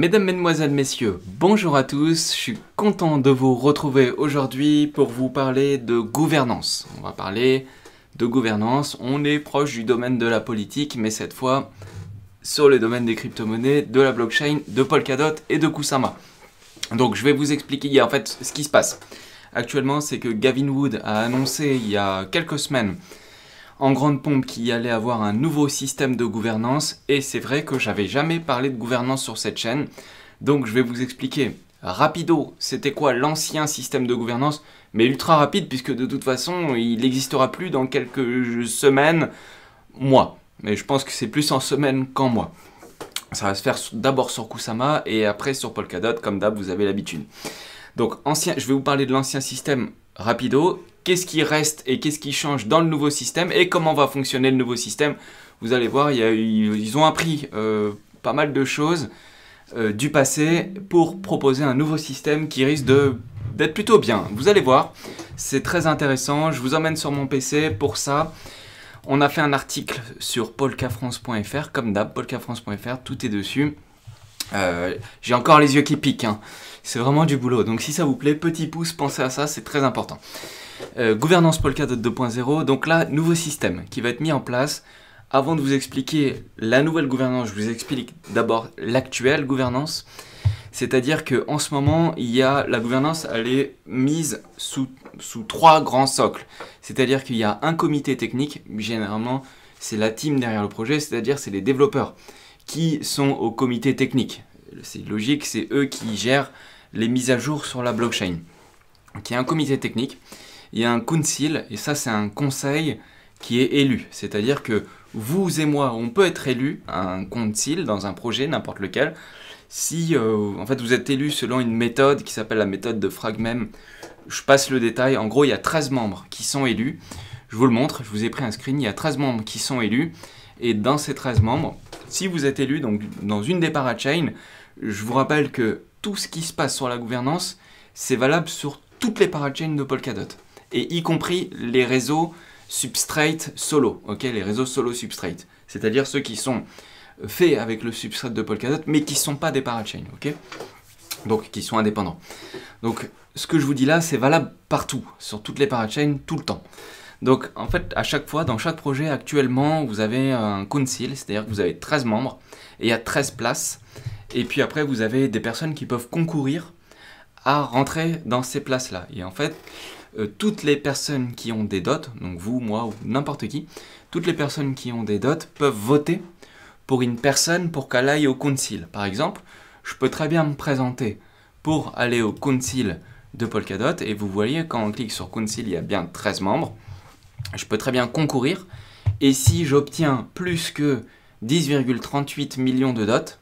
Mesdames, Mesdemoiselles, Messieurs, bonjour à tous, je suis content de vous retrouver aujourd'hui pour vous parler de gouvernance. On va parler de gouvernance, on est proche du domaine de la politique, mais cette fois sur le domaine des crypto-monnaies, de la blockchain, de Polkadot et de Kusama. Donc je vais vous expliquer en fait ce qui se passe. Actuellement, c'est que Gavin Wood a annoncé il y a quelques semaines en grande pompe qu'il allait avoir un nouveau système de gouvernance, et c'est vrai que j'avais jamais parlé de gouvernance sur cette chaîne, donc je vais vous expliquer rapido c'était quoi l'ancien système de gouvernance, mais ultra rapide puisque de toute façon il n'existera plus dans quelques semaines, mois, mais je pense que c'est plus en semaines qu'en mois. Ça va se faire d'abord sur Kusama et après sur Polkadot, comme d'hab vous avez l'habitude. Donc je vais vous parler de l'ancien système rapido, qu'est-ce qui reste et qu'est-ce qui change dans le nouveau système et comment va fonctionner le nouveau système. Vous allez voir, ils ont appris pas mal de choses du passé pour proposer un nouveau système qui risque d'être plutôt bien. Vous allez voir, c'est très intéressant, je vous emmène sur mon PC pour ça. On a fait un article sur polkafrance.fr, comme d'hab, polkafrance.fr, tout est dessus. J'ai encore les yeux qui piquent, hein. C'est vraiment du boulot, donc si ça vous plaît, petit pouce, pensez à ça, c'est très important. Gouvernance Polkadot 2.0, donc là, nouveau système qui va être mis en place. Avant de vous expliquer la nouvelle gouvernance, je vous explique d'abord l'actuelle gouvernance. C'est-à-dire qu'en ce moment, la gouvernance, elle est mise sous trois grands socles. C'est-à-dire qu'il y a un comité technique, généralement, c'est la team derrière le projet, c'est-à-dire c'est les développeurs qui sont au comité technique. C'est logique, c'est eux qui gèrent les mises à jour sur la blockchain. Donc il y a un comité technique, il y a un council, et ça c'est un conseil qui est élu. C'est-à-dire que vous et moi, on peut être élu à un council dans un projet, n'importe lequel, si en fait vous êtes élu selon une méthode qui s'appelle la méthode de Fragmem. Je passe le détail, en gros il y a 13 membres qui sont élus. Je vous le montre, je vous ai pris un screen, il y a 13 membres qui sont élus, et dans ces 13 membres, si vous êtes élu donc, dans une des parachains, je vous rappelle que tout ce qui se passe sur la gouvernance, c'est valable sur toutes les parachains de Polkadot, et y compris les réseaux substrate solo, ok, les réseaux solo substrate, c'est-à-dire ceux qui sont faits avec le substrate de Polkadot, mais qui ne sont pas des parachains, ok, donc qui sont indépendants. Donc ce que je vous dis là, c'est valable partout, sur toutes les parachains, tout le temps. Donc en fait, à chaque fois, dans chaque projet, actuellement, vous avez un council, c'est-à-dire que vous avez 13 membres, et il y a 13 places, et puis après, vous avez des personnes qui peuvent concourir à rentrer dans ces places-là. Et en fait, toutes les personnes qui ont des dots, donc vous, moi, ou n'importe qui, toutes les personnes qui ont des dots peuvent voter pour une personne pour qu'elle aille au council. Par exemple, je peux très bien me présenter pour aller au council de Polkadot, et vous voyez, quand on clique sur council, il y a bien 13 membres. Je peux très bien concourir, et si j'obtiens plus que 10,38 millions de dots,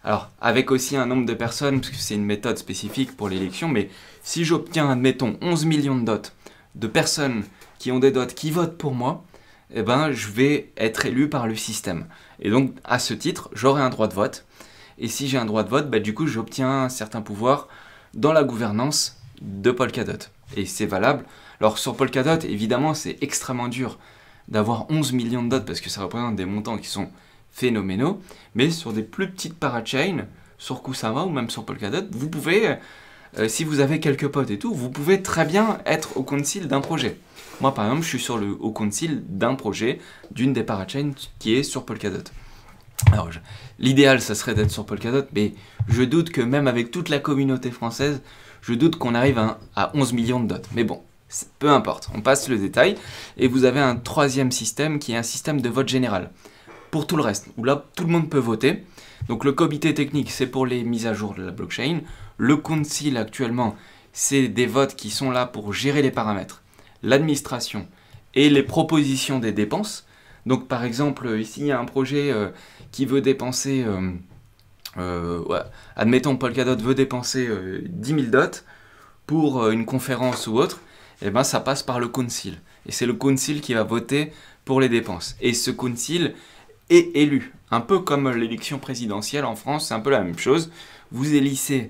alors avec aussi un nombre de personnes, parce que c'est une méthode spécifique pour l'élection, mais si j'obtiens, admettons, 11 millions de dots, de personnes qui ont des dots qui votent pour moi, eh ben, je vais être élu par le système. Et donc, à ce titre, j'aurai un droit de vote, et si j'ai un droit de vote, bah, du coup, j'obtiens un certain pouvoir dans la gouvernance de Polkadot. Et c'est valable. Alors sur Polkadot, évidemment, c'est extrêmement dur d'avoir 11 millions de dots parce que ça représente des montants qui sont phénoménaux. Mais sur des plus petites parachains, sur Kusama ou même sur Polkadot, vous pouvez, si vous avez quelques potes et tout, vous pouvez très bien être au council d'un projet. Moi, par exemple, je suis au council d'un projet, d'une des parachains qui est sur Polkadot. Alors, l'idéal, ça serait d'être sur Polkadot, mais je doute que même avec toute la communauté française, je doute qu'on arrive à 11 millions de dots. Mais bon, peu importe, on passe le détail. Et vous avez un troisième système qui est un système de vote général. Pour tout le reste, où là, tout le monde peut voter. Donc le comité technique, c'est pour les mises à jour de la blockchain. Le council, actuellement, c'est des votes qui sont là pour gérer les paramètres, l'administration et les propositions des dépenses. Donc par exemple, ici, il y a un projet qui veut dépenser... admettons Polkadot veut dépenser 10 000 dots pour une conférence ou autre, et ben ça passe par le council. Et c'est le council qui va voter pour les dépenses. Et ce council est élu. Un peu comme l'élection présidentielle en France, c'est un peu la même chose. Vous élisez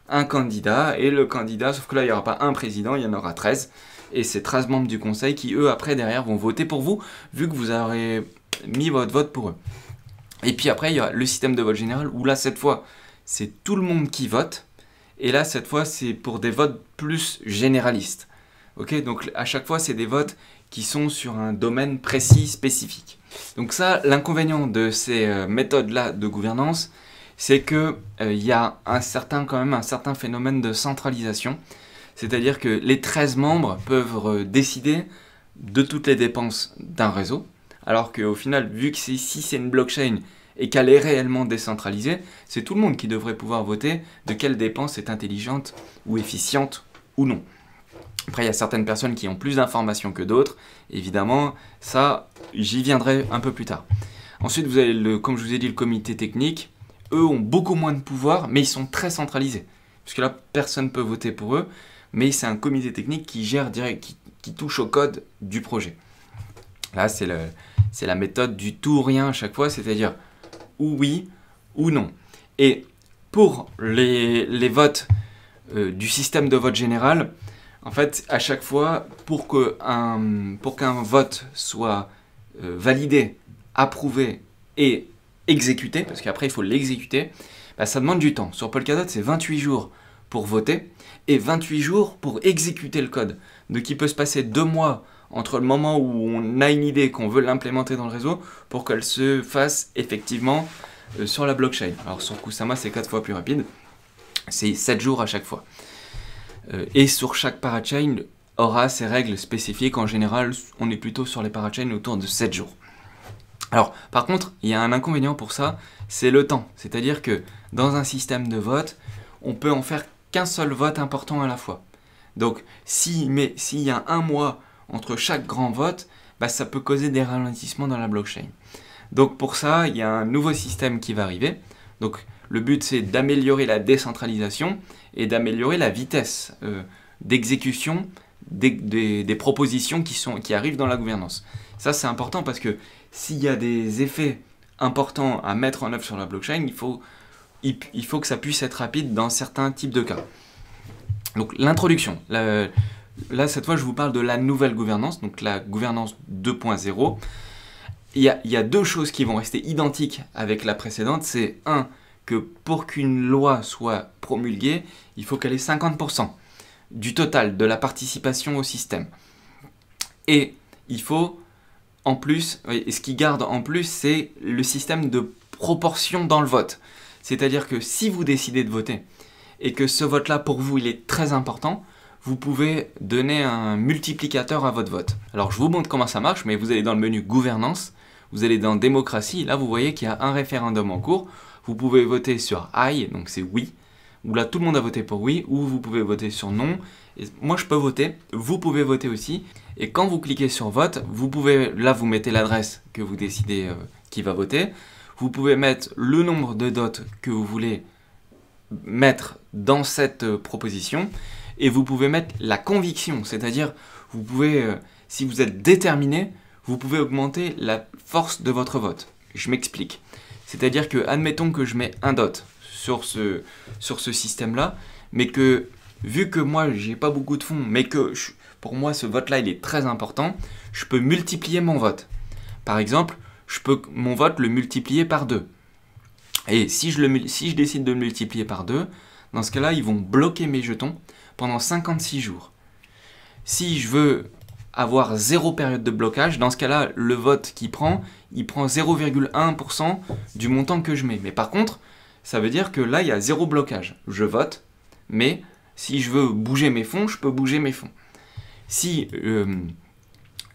un candidat, et le candidat, sauf que là il n'y aura pas un président, il y en aura 13. Et c'est 13 membres du conseil qui, eux, après, derrière, vont voter pour vous, vu que vous aurez mis votre vote pour eux. Et puis après, il y a le système de vote général où là, cette fois, c'est tout le monde qui vote. Et là, cette fois, c'est pour des votes plus généralistes. Ok, donc à chaque fois, c'est des votes qui sont sur un domaine précis, spécifique. Donc ça, l'inconvénient de ces méthodes-là de gouvernance, c'est qu'il y a quand même un certain phénomène de centralisation. C'est-à-dire que les 13 membres peuvent décider de toutes les dépenses d'un réseau, alors qu'au final, vu que si c'est une blockchain et qu'elle est réellement décentralisée, c'est tout le monde qui devrait pouvoir voter de quelle dépense est intelligente ou efficiente ou non. Après, il y a certaines personnes qui ont plus d'informations que d'autres. Évidemment, ça, j'y viendrai un peu plus tard. Ensuite, vous avez, comme je vous ai dit, le comité technique. Eux ont beaucoup moins de pouvoir, mais ils sont très centralisés. Parce que là, personne ne peut voter pour eux, mais c'est un comité technique qui gère direct, qui touche au code du projet. Là, c'est la méthode du tout ou rien à chaque fois, c'est-à-dire ou oui ou non. Et pour les votes du système de vote général, en fait, à chaque fois, pour qu'un vote soit validé, approuvé et exécuté, parce qu'après il faut l'exécuter, bah, ça demande du temps. Sur Polkadot, c'est 28 jours pour voter et 28 jours pour exécuter le code. Donc il peut se passer 2 mois entre le moment où on a une idée qu'on veut l'implémenter dans le réseau pour qu'elle se fasse effectivement sur la blockchain. Alors sur Kusama, c'est 4 fois plus rapide. C'est 7 jours à chaque fois. Et sur chaque parachain aura ses règles spécifiques. En général, on est plutôt sur les parachains autour de 7 jours. Alors, par contre, il y a un inconvénient pour ça, c'est le temps. C'est-à-dire que dans un système de vote, on peut en faire qu'un seul vote important à la fois. Donc, s'il y a un mois entre chaque grand vote, bah, ça peut causer des ralentissements dans la blockchain. Donc, pour ça, il y a un nouveau système qui va arriver. Donc, le but, c'est d'améliorer la décentralisation et d'améliorer la vitesse d'exécution des propositions qui arrivent dans la gouvernance. Ça, c'est important parce que s'il y a des effets importants à mettre en œuvre sur la blockchain, il faut que ça puisse être rapide dans certains types de cas. Donc, l'introduction. Là, cette fois, je vous parle de la nouvelle gouvernance, donc la gouvernance 2.0. Il y a 2 choses qui vont rester identiques avec la précédente. C'est que pour qu'une loi soit promulguée, il faut qu'elle ait 50% du total de la participation au système. Et il faut, en plus, et ce qui garde en plus, c'est le système de proportion dans le vote. C'est-à-dire que si vous décidez de voter, et que ce vote-là, pour vous, il est très important, vous pouvez donner un multiplicateur à votre vote. Alors, je vous montre comment ça marche, mais vous allez dans le menu Gouvernance, vous allez dans Démocratie, là, vous voyez qu'il y a un référendum en cours. Vous pouvez voter sur Aye, donc c'est oui, où là tout le monde a voté pour oui, ou vous pouvez voter sur non. Et moi je peux voter, vous pouvez voter aussi. Et quand vous cliquez sur vote, vous pouvez, là vous mettez l'adresse que vous décidez qui va voter. Vous pouvez mettre le nombre de dots que vous voulez mettre dans cette proposition. Et vous pouvez mettre la conviction, c'est-à-dire vous pouvez, si vous êtes déterminé, vous pouvez augmenter la force de votre vote. Je m'explique. C'est-à-dire que, admettons que je mets un dot sur ce système-là, mais que, vu que moi, j'ai pas beaucoup de fonds, mais que pour moi, ce vote-là, il est très important, je peux multiplier mon vote. Par exemple, je peux mon vote le multiplier par 2. Et si je décide de le multiplier par 2, dans ce cas-là, ils vont bloquer mes jetons pendant 56 jours. Si je veux avoir 0 période de blocage, dans ce cas-là, le vote qu'il prend, il prend 0,1% du montant que je mets. Mais par contre, ça veut dire que là, il y a 0 blocage. Je vote, mais si je veux bouger mes fonds, je peux bouger mes fonds. Si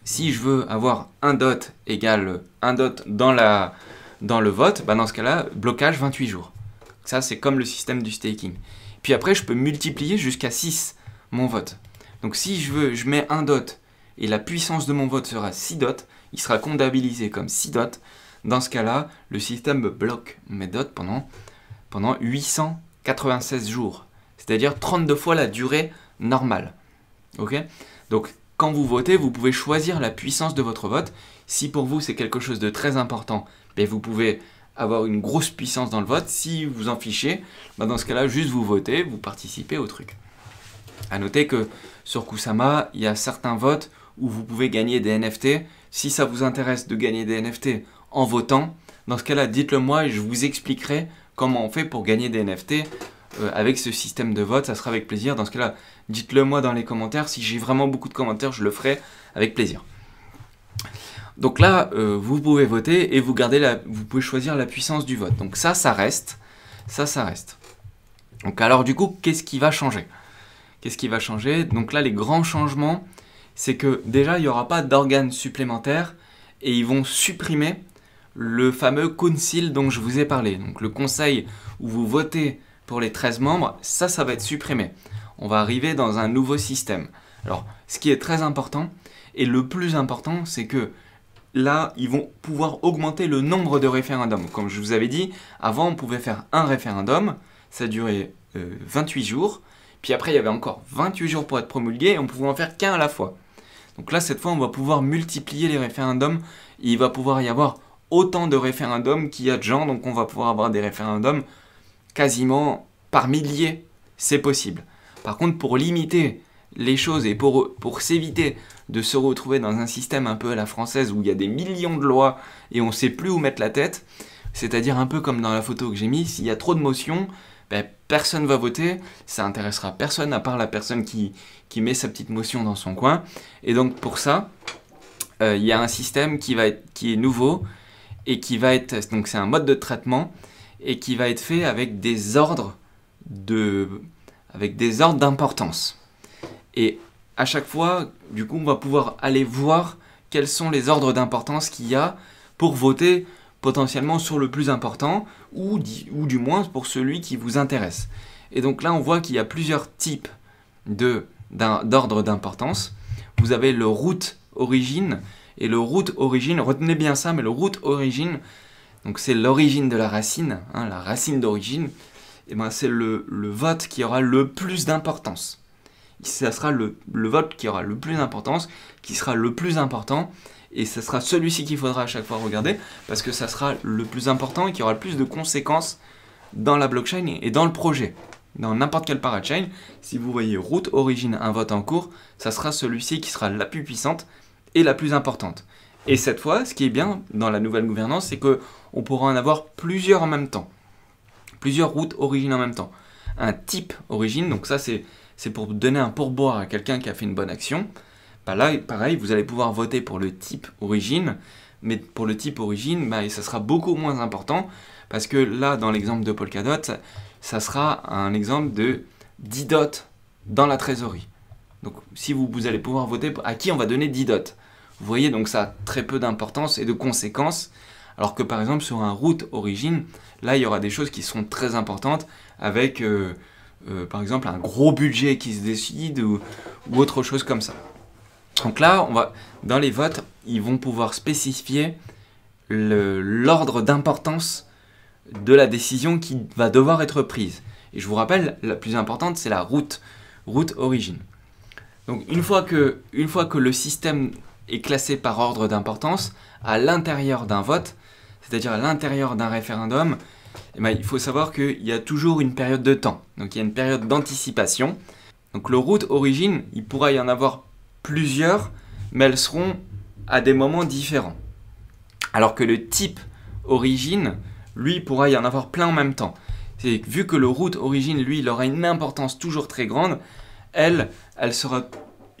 je veux avoir un dot égale un dot dans le vote, bah dans ce cas-là, blocage 28 jours. Ça, c'est comme le système du staking. Puis après, je peux multiplier jusqu'à 6 mon vote. Donc si je mets un dot et la puissance de mon vote sera 6 dots, il sera comptabilisé comme 6 dots. Dans ce cas-là, le système me bloque mes dots pendant 896 jours. C'est-à-dire 32 fois la durée normale. Ok ? Donc, quand vous votez, vous pouvez choisir la puissance de votre vote. Si pour vous, c'est quelque chose de très important, ben vous pouvez avoir une grosse puissance dans le vote. Si vous en fichez, ben dans ce cas-là, juste vous votez, vous participez au truc. A noter que sur Kusama, il y a certains votes où vous pouvez gagner des NFT. Si ça vous intéresse de gagner des NFT en votant, dans ce cas-là, dites-le moi et je vous expliquerai comment on fait pour gagner des NFT avec ce système de vote. Ça sera avec plaisir. Dans ce cas-là, dites-le moi dans les commentaires. Si j'ai vraiment beaucoup de commentaires, je le ferai avec plaisir. Donc là, vous pouvez voter et vous pouvez choisir la puissance du vote. Donc ça reste. Ça reste. Donc alors du coup, qu'est-ce qui va changer? Qu'est-ce qui va changer? Donc là, les grands changements, c'est que déjà, il n'y aura pas d'organes supplémentaires et ils vont supprimer le fameux council dont je vous ai parlé. Donc le conseil où vous votez pour les 13 membres, ça va être supprimé. On va arriver dans un nouveau système. Alors, ce qui est très important, et le plus important, c'est que là, ils vont pouvoir augmenter le nombre de référendums. Comme je vous avais dit, avant, on pouvait faire un référendum, ça durait 28 jours, puis après, il y avait encore 28 jours pour être promulgué, et on pouvait en faire qu'un à la fois. Donc là, cette fois, on va pouvoir multiplier les référendums, et il va pouvoir y avoir autant de référendums qu'il y a de gens, donc on va pouvoir avoir des référendums quasiment par milliers, c'est possible. Par contre, pour limiter les choses et pour s'éviter de se retrouver dans un système un peu à la française où il y a des millions de lois et on ne sait plus où mettre la tête, c'est-à-dire un peu comme dans la photo que j'ai mise, s'il y a trop de motions, personne ne va voter, ça intéressera personne à part la personne qui met sa petite motion dans son coin. Et donc pour ça, il y a un système qui est nouveau et qui va être, donc c'est un mode de traitement et qui va être fait avec des ordres d'importance. Et à chaque fois, du coup, on va pouvoir aller voir quels sont les ordres d'importance qu'il y a pour voter potentiellement sur le plus important ou du moins pour celui qui vous intéresse. Et donc là, on voit qu'il y a plusieurs types d'ordres d'importance. Vous avez le root origin et le root origin, retenez bien ça, mais le root origin, donc c'est l'origine de la racine, hein, la racine d'origine, et ben c'est le vote qui aura le plus d'importance. Ça sera le vote qui aura le plus d'importance, qui sera le plus important, et ce sera celui-ci qu'il faudra à chaque fois regarder, parce que ça sera le plus important et qui aura le plus de conséquences dans la blockchain et dans le projet. Dans n'importe quel parachain, si vous voyez root origin, un vote en cours, ça sera celui-ci qui sera la plus puissante et la plus importante. Et cette fois, ce qui est bien dans la nouvelle gouvernance, c'est qu'on pourra en avoir plusieurs en même temps. Plusieurs routes origines en même temps. Un type origine, donc ça c'est pour donner un pourboire à quelqu'un qui a fait une bonne action. Bah là, pareil, vous allez pouvoir voter pour le type origine, mais pour le type origine, ça sera beaucoup moins important, parce que là, dans l'exemple de Polkadot, ça sera un exemple de 10 dots dans la trésorerie. Donc si vous allez pouvoir voter à qui on va donner 10 dots. Vous voyez, donc ça a très peu d'importance et de conséquences, alors que par exemple sur un root origin, là il y aura des choses qui seront très importantes avec par exemple un gros budget qui se décide ou autre chose comme ça. Donc là, dans les votes, ils vont pouvoir spécifier l'ordre d'importance de la décision qui va devoir être prise. Et je vous rappelle, la plus importante, c'est la root origin. Donc une fois que le système est classé par ordre d'importance, à l'intérieur d'un vote, c'est-à-dire à l'intérieur d'un référendum, il faut savoir qu'il y a toujours une période de temps. Donc il y a une période d'anticipation. Donc le root origin, il pourra y en avoir plusieurs, mais elles seront à des moments différents. Alors que le type origine, lui, pourra y en avoir plein en même temps. Vu que le root origine, lui, il aura une importance toujours très grande, il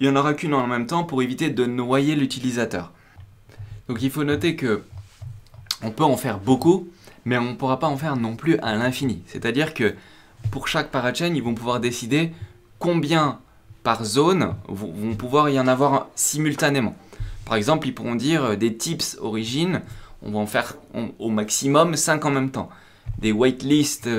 n'y en aura qu'une en même temps pour éviter de noyer l'utilisateur. Donc il faut noter que on peut en faire beaucoup, mais on ne pourra pas en faire non plus à l'infini. C'est-à-dire que pour chaque parachain, ils vont pouvoir décider combien par zone vont pouvoir y en avoir simultanément. Par exemple, ils pourront dire des tips origines, on va en faire au maximum 5 en même temps. Des waitlist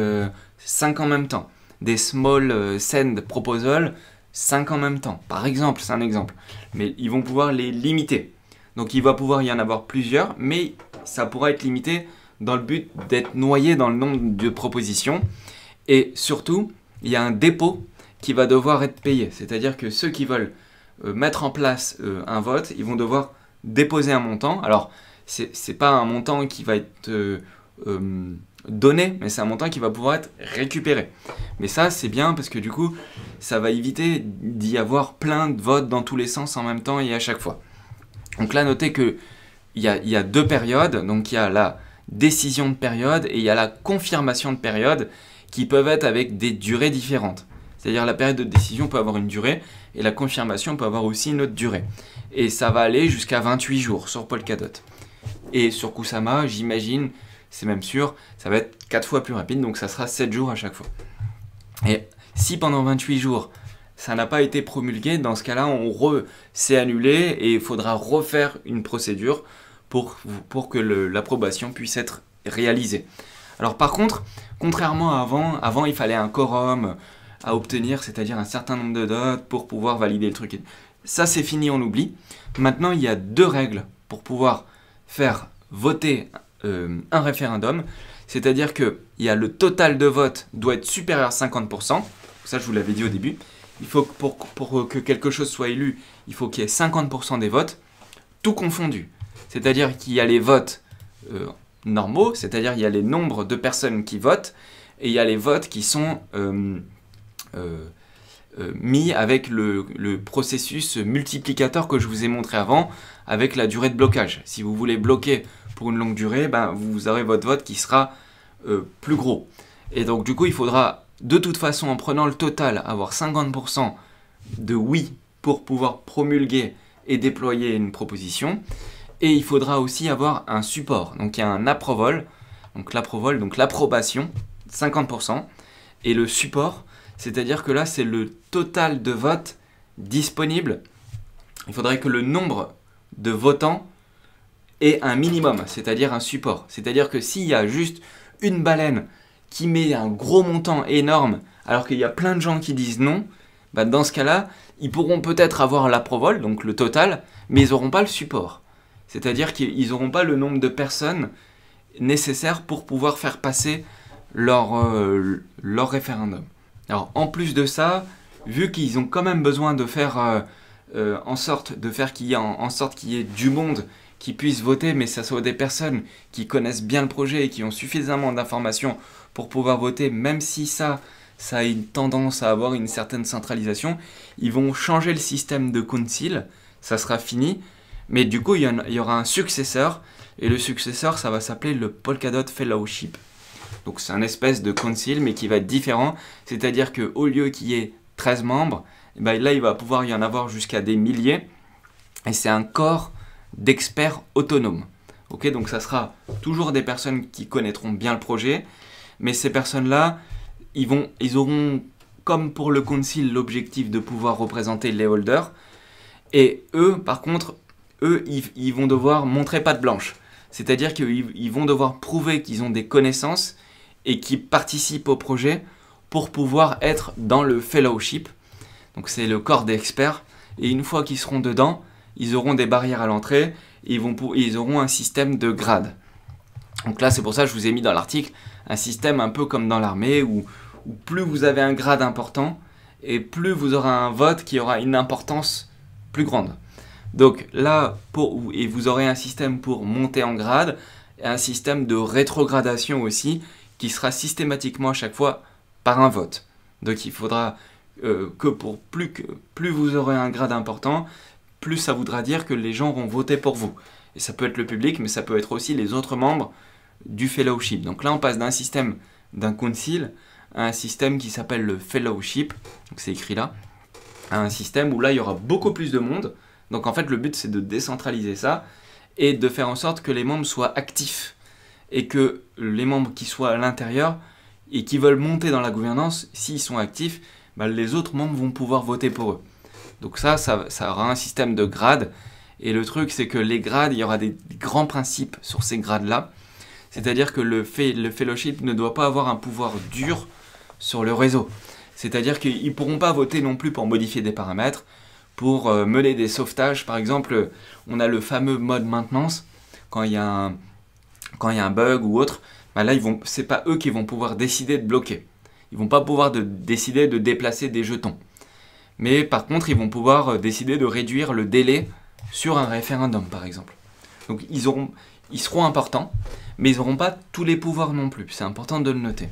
5 en même temps. Des small send proposal 5 en même temps. Par exemple, c'est un exemple. Mais ils vont pouvoir les limiter. Donc il va pouvoir y en avoir plusieurs, mais ça pourra être limité dans le but d'être noyé dans le nombre de propositions. Et surtout, il y a un dépôt qui va devoir être payé. C'est-à-dire que ceux qui veulent mettre en place un vote, ils vont devoir déposer un montant. Alors, c'est pas un montant qui va être donné, mais c'est un montant qui va pouvoir être récupéré. Mais ça, c'est bien parce que du coup, ça va éviter d'y avoir plein de votes dans tous les sens en même temps et à chaque fois. Donc là, notez qu'il y a deux périodes. Donc il y a la décision de période et il y a la confirmation de période qui peuvent être avec des durées différentes. C'est-à-dire la période de décision peut avoir une durée et la confirmation peut avoir aussi une autre durée. Et ça va aller jusqu'à 28 jours sur Polkadot. Et sur Kusama, j'imagine, c'est même sûr, ça va être 4 fois plus rapide, donc ça sera 7 jours à chaque fois. Et si pendant 28 jours, ça n'a pas été promulgué, dans ce cas-là, c'est annulé et il faudra refaire une procédure pour que l'approbation puisse être réalisée. Alors par contre, contrairement à avant il fallait un quorum à obtenir, c'est-à-dire un certain nombre de votes pour pouvoir valider le truc. Ça c'est fini, on oublie. Maintenant il y a 2 règles pour pouvoir faire voter un référendum, c'est-à-dire que le total de votes doit être supérieur à 50%, ça je vous l'avais dit au début, il faut pour que quelque chose soit élu, il faut qu'il y ait 50% des votes, tout confondu. C'est-à-dire qu'il y a les votes normaux, c'est-à-dire il y a les nombres de personnes qui votent, et il y a les votes qui sont mis avec le processus multiplicateur que je vous ai montré avant, avec la durée de blocage. Si vous voulez bloquer pour une longue durée, vous aurez votre vote qui sera plus gros. Et donc du coup, il faudra de toute façon, en prenant le total, avoir 50% de oui pour pouvoir promulguer et déployer une proposition. Et il faudra aussi avoir un support. Donc il y a un approval, donc l'approbation, 50%. Et le support, c'est-à-dire que là, c'est le total de votes disponibles. Il faudrait que le nombre de votants ait un minimum, c'est-à-dire un support. C'est-à-dire que s'il y a juste une baleine qui met un gros montant énorme, alors qu'il y a plein de gens qui disent non, dans ce cas-là, ils pourront peut-être avoir l'approval, donc le total, mais ils n'auront pas le support. C'est-à-dire qu'ils n'auront pas le nombre de personnes nécessaires pour pouvoir faire passer leur référendum. Alors en plus de ça, vu qu'ils ont quand même besoin de faire en sorte qu'il y ait du monde qui puisse voter, mais que ce soit des personnes qui connaissent bien le projet et qui ont suffisamment d'informations pour pouvoir voter, même si ça a une tendance à avoir une certaine centralisation, ils vont changer le système de council, ça sera fini, mais du coup il y aura un successeur, et le successeur ça va s'appeler le Polkadot Fellowship. Donc c'est un espèce de council, mais qui va être différent, c'est-à-dire qu'au lieu qu'il y ait 13 membres, là il va pouvoir y en avoir jusqu'à des milliers, et c'est un corps d'experts autonomes. Ok, donc ça sera toujours des personnes qui connaîtront bien le projet, mais ces personnes-là, ils auront, comme pour le council, l'objectif de pouvoir représenter les holders, et eux, par contre, ils vont devoir montrer patte blanche. C'est-à-dire qu'ils vont devoir prouver qu'ils ont des connaissances et qu'ils participent au projet pour pouvoir être dans le fellowship. Donc c'est le corps d'experts, et une fois qu'ils seront dedans, ils auront des barrières à l'entrée, et ils auront un système de grades. Donc là, c'est pour ça que je vous ai mis dans l'article un système un peu comme dans l'armée, où plus vous avez un grade important, et plus vous aurez un vote qui aura une importance plus grande. Donc là, et vous aurez un système pour monter en grade, et un système de rétrogradation aussi, qui sera systématiquement à chaque fois par un vote. Donc il faudra que plus vous aurez un grade important, plus ça voudra dire que les gens vont voter pour vous. Et ça peut être le public, mais ça peut être aussi les autres membres du fellowship. Donc là, on passe d'un système d'un council à un système qui s'appelle le fellowship, donc c'est écrit là, à un système où là, il y aura beaucoup plus de monde. Donc en fait, le but, c'est de décentraliser ça et de faire en sorte que les membres soient actifs et que les membres qui soient à l'intérieur et qui veulent monter dans la gouvernance, s'ils sont actifs, les autres membres vont pouvoir voter pour eux. Donc ça aura un système de grades. Et le truc, c'est que les grades, il y aura des grands principes sur ces grades-là. C'est-à-dire que le fellowship ne doit pas avoir un pouvoir dur sur le réseau. C'est-à-dire qu'ils ne pourront pas voter non plus pour modifier des paramètres, pour mener des sauvetages. Par exemple, on a le fameux mode maintenance. Quand il y a un bug ou autre, là, ce n'est pas eux qui vont pouvoir décider de bloquer. Ils ne vont pas pouvoir décider de déplacer des jetons. Mais par contre, ils vont pouvoir décider de réduire le délai sur un référendum, par exemple. Donc ils seront importants, mais ils n'auront pas tous les pouvoirs non plus. C'est important de le noter.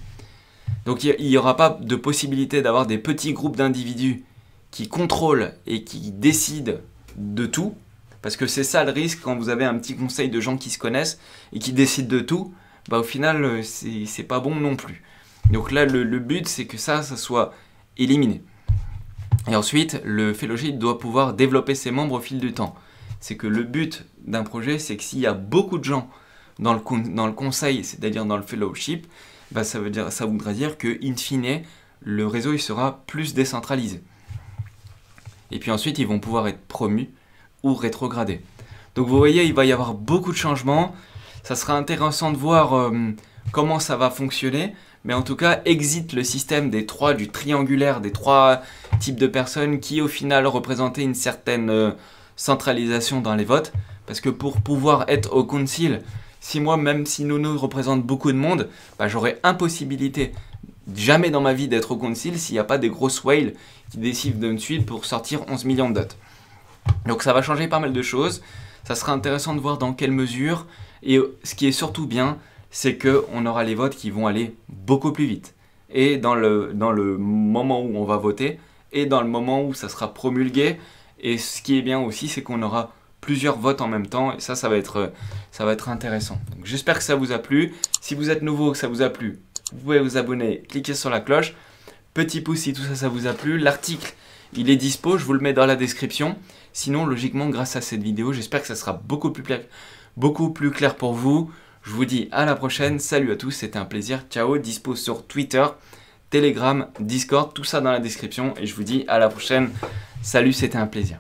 Donc il n'y aura pas de possibilité d'avoir des petits groupes d'individus qui contrôlent et qui décident de tout. Parce que c'est ça le risque quand vous avez un petit conseil de gens qui se connaissent et qui décident de tout. bah au final c'est pas bon non plus. Donc là le but c'est que ça soit éliminé. Et ensuite le fellowship doit pouvoir développer ses membres au fil du temps. C'est que le but d'un projet, c'est que s'il y a beaucoup de gens dans le conseil, c'est-à-dire dans le fellowship, bah ça voudra dire que in fine le réseau il sera plus décentralisé. Et puis ensuite ils vont pouvoir être promus ou rétrogradés. Donc vous voyez, il va y avoir beaucoup de changements. Ça sera intéressant de voir comment ça va fonctionner. Mais en tout cas, exit le système du triangulaire, des 3 types de personnes qui au final représentaient une certaine centralisation dans les votes. Parce que pour pouvoir être au council, si moi, même si Nounou représente beaucoup de monde, bah, j'aurais impossibilité jamais dans ma vie d'être au council s'il n'y a pas des grosses whales qui décident de me suivre pour sortir 11 millions de dots. Donc ça va changer pas mal de choses. Ça sera intéressant de voir dans quelle mesure. Et ce qui est surtout bien, c'est qu'on aura les votes qui vont aller beaucoup plus vite. Et dans le moment où on va voter, et dans le moment où ça sera promulgué. Et ce qui est bien aussi, c'est qu'on aura plusieurs votes en même temps. Et ça va être intéressant. J'espère que ça vous a plu. Si vous êtes nouveau, que ça vous a plu, vous pouvez vous abonner, cliquer sur la cloche. Petit pouce si tout ça vous a plu. L'article, il est dispo, je vous le mets dans la description. Sinon, logiquement, grâce à cette vidéo, j'espère que ça sera beaucoup plus clair pour vous. Je vous dis à la prochaine. Salut à tous, c'était un plaisir. Ciao, dispo sur Twitter, Telegram, Discord, tout ça dans la description. Et je vous dis à la prochaine. Salut, c'était un plaisir.